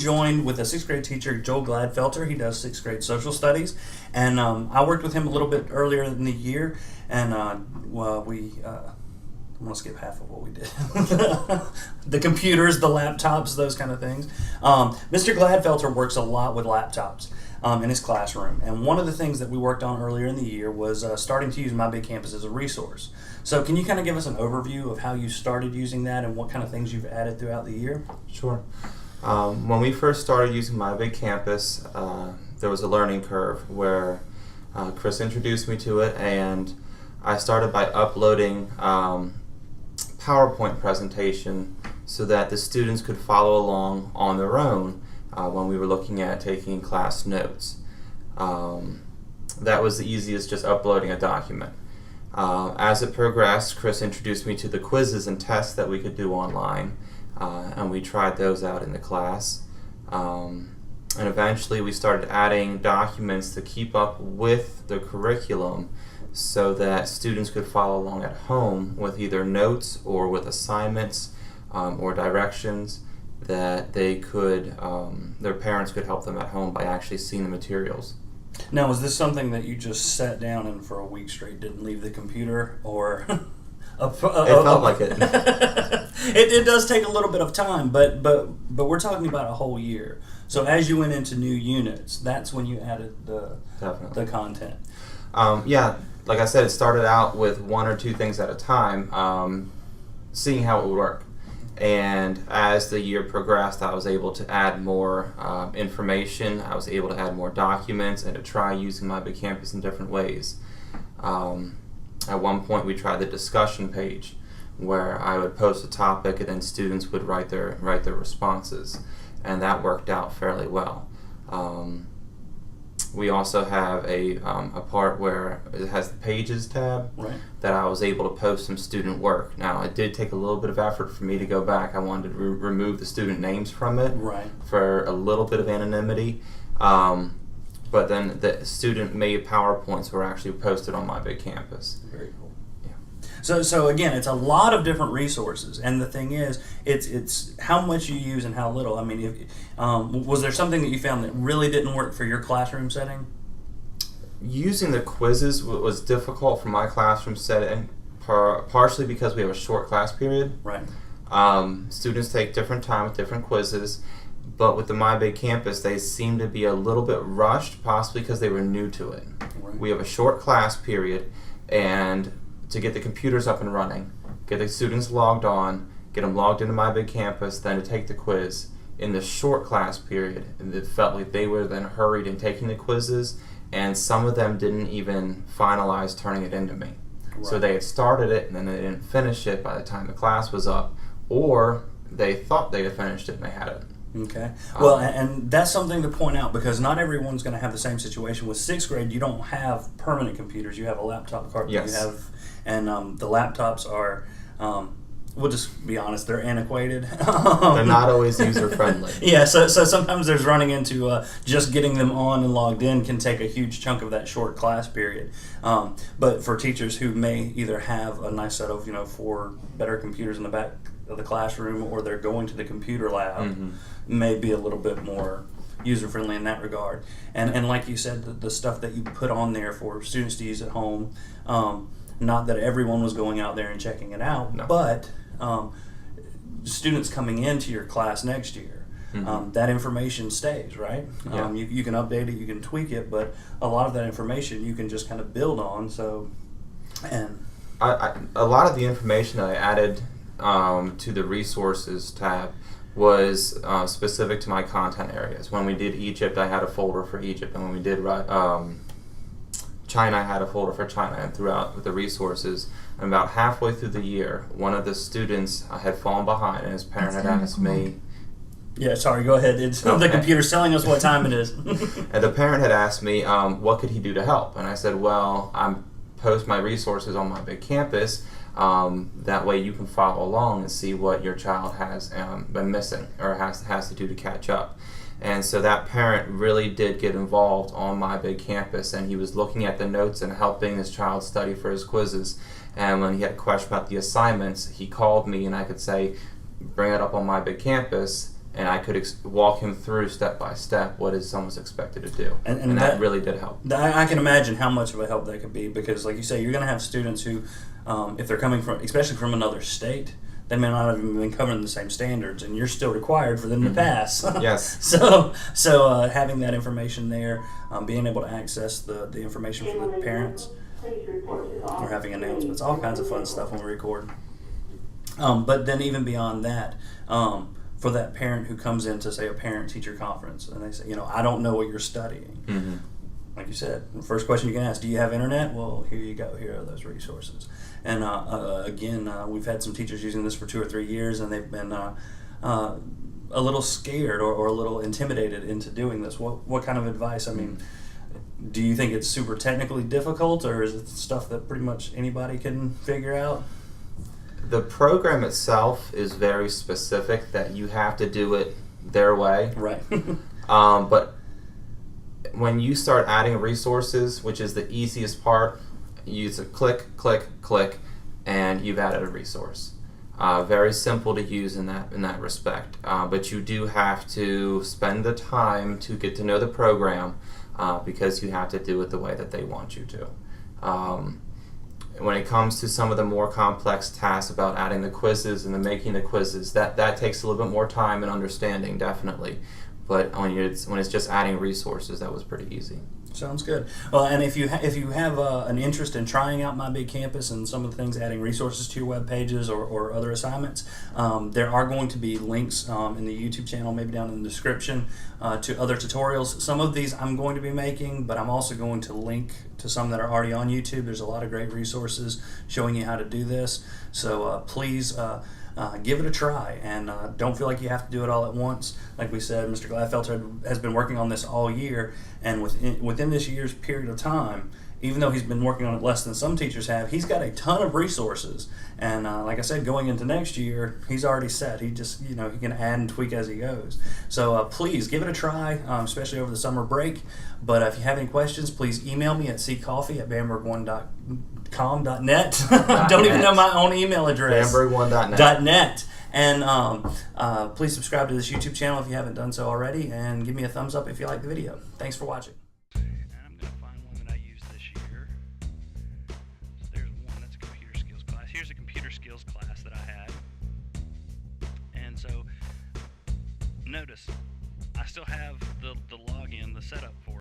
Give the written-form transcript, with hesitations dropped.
joined with a 6th grade teacher, Joel Gladfelter. He does 6th grade social studies, and I worked with him a little bit earlier in the year, and I'm going to skip half of what we did. The computers, the laptops, those kind of things. Mr. Gladfelter works a lot with laptops in his classroom. And one of the things that we worked on earlier in the year was starting to use MyBigCampus as a resource. So can you kind of give us an overview of how you started using that and what kind of things you've added throughout the year? Sure. When we first started using MyBigCampus, there was a learning curve where Chris introduced me to it, and I started by uploading PowerPoint presentation so that the students could follow along on their own when we were looking at taking class notes. That was the easiest, just uploading a document. As it progressed, Chris introduced me to the quizzes and tests that we could do online, and we tried those out in the class. And eventually we started adding documents to keep up with the curriculum so that students could follow along at home with either notes or with assignments or directions that they could, their parents could help them at home by actually seeing the materials. Now, was this something that you just sat down and for a week straight didn't leave the computer, or? It felt like it. It does take a little bit of time, but we're talking about a whole year. So as you went into new units, that's when you added the content. Yeah. Like I said, it started out with one or two things at a time, seeing how it would work. And as the year progressed, I was able to add more information. I was able to add more documents and to try using MyBigCampus in different ways. At one point, we tried the discussion page, where I would post a topic and then students would write their responses, and that worked out fairly well. We also have a part where it has the Pages tab, right, that I was able to post some student work. Now, it did take a little bit of effort for me to go back. I wanted to remove the student names from it, right, for a little bit of anonymity. But then the student-made PowerPoints were actually posted on MyBigCampus. Very cool. Yeah. So again, it's a lot of different resources, and the thing is, it's how much you use and how little. I mean, was there something that you found that really didn't work for your classroom setting? Using the quizzes was difficult for my classroom setting, partially because we have a short class period. Right. Students take different time with different quizzes, but with the MyBigCampus, they seem to be a little bit rushed, possibly because they were new to it. Right. We have a short class period, and to get the computers up and running, get the students logged on, get them logged into MyBigCampus, then to take the quiz. In the short class period, it felt like they were then hurried in taking the quizzes, and some of them didn't even finalize turning it into me. Right. So they had started it, and then they didn't finish it by the time the class was up, or they thought they had finished it and they hadn't. Okay. Well, and that's something to point out, because not everyone's going to have the same situation. With 6th grade, you don't have permanent computers. You have a laptop card. Yes. You have, and the laptops are, we'll just be honest, they're antiquated. They're not always user-friendly. Yeah, so sometimes there's running into just getting them on and logged in can take a huge chunk of that short class period. But for teachers who may either have a nice set of 4 better computers in the back of the classroom, or they're going to the computer lab, mm-hmm, may be a little bit more user-friendly in that regard. And like you said, the stuff that you put on there for students to use at home, not that everyone was going out there and checking it out, no, but students coming into your class next year, mm-hmm, that information stays, right? Yeah. You can update it, you can tweak it, but a lot of that information you can just kind of build on. So, and a lot of the information that I added to the resources tab was specific to my content areas. When we did Egypt, I had a folder for Egypt, and when we did China, I had a folder for China, and throughout with the resources. And about halfway through the year, one of the students had fallen behind, and his parent had asked me. Yeah, sorry, go ahead. It's the computer's telling us what time it is. And the parent had asked me, what could he do to help? And I said, well, I'm post my resources on MyBigCampus. That way you can follow along and see what your child has been missing or has to do to catch up. And so that parent really did get involved on MyBigCampus, and he was looking at the notes and helping his child study for his quizzes. And when he had a question about the assignments, he called me, and I could say, bring it up on MyBigCampus, and I could walk him through step by step what is someone's expected to do, and that really did help. I can imagine how much of a help that could be, because like you say, you're going to have students who, if they're coming from, especially from another state, they may not have even been covering the same standards, and you're still required for them to pass. Yes. So having that information there, being able to access the information from the parents, or having announcements, all kinds of fun stuff when we record. But then even beyond that, for that parent who comes into, say, a parent-teacher conference, and they say, I don't know what you're studying. Mm-hmm. Like you said, the first question you can ask, do you have internet? Well, here you go. Here are those resources. And again, we've had some teachers using this for 2 or 3 years, and they've been a little scared or a little intimidated into doing this. What kind of advice? I mean, do you think it's super technically difficult, or is it stuff that pretty much anybody can figure out? The program itself is very specific, that you have to do it their way. Right. But when you start adding resources, which is the easiest part, you use a click, click, click, and you've added a resource. Very simple to use in that respect. But you do have to spend the time to get to know the program, because you have to do it the way that they want you to. When it comes to some of the more complex tasks about adding the quizzes and making the quizzes, that takes a little bit more time and understanding, definitely. But when it's just adding resources, that was pretty easy. Sounds good. Well, and if you have an interest in trying out MyBigCampus and some of the things, adding resources to your web pages or other assignments, there are going to be links in the YouTube channel, maybe down in the description, to other tutorials. Some of these I'm going to be making, but I'm also going to link to some that are already on YouTube. There's a lot of great resources showing you how to do this. So please give it a try, and don't feel like you have to do it all at once. Like we said, Mr. Gladfelter has been working on this all year, and within this year's period of time, even though he's been working on it less than some teachers have, he's got a ton of resources. And like I said, going into next year, he's already set. He just, he can add and tweak as he goes. So please give it a try, especially over the summer break. But if you have any questions, please email me at ccoffee@bamberg1.com.net. Don't even know my own email address. Bamberg1.net. And please subscribe to this YouTube channel if you haven't done so already, and give me a thumbs up if you like the video. Thanks for watching. I'm going to find one that I used this year. So there's one, that's a computer skills class. Here's a computer skills class that I had. And so notice, I still have the login, the setup for it.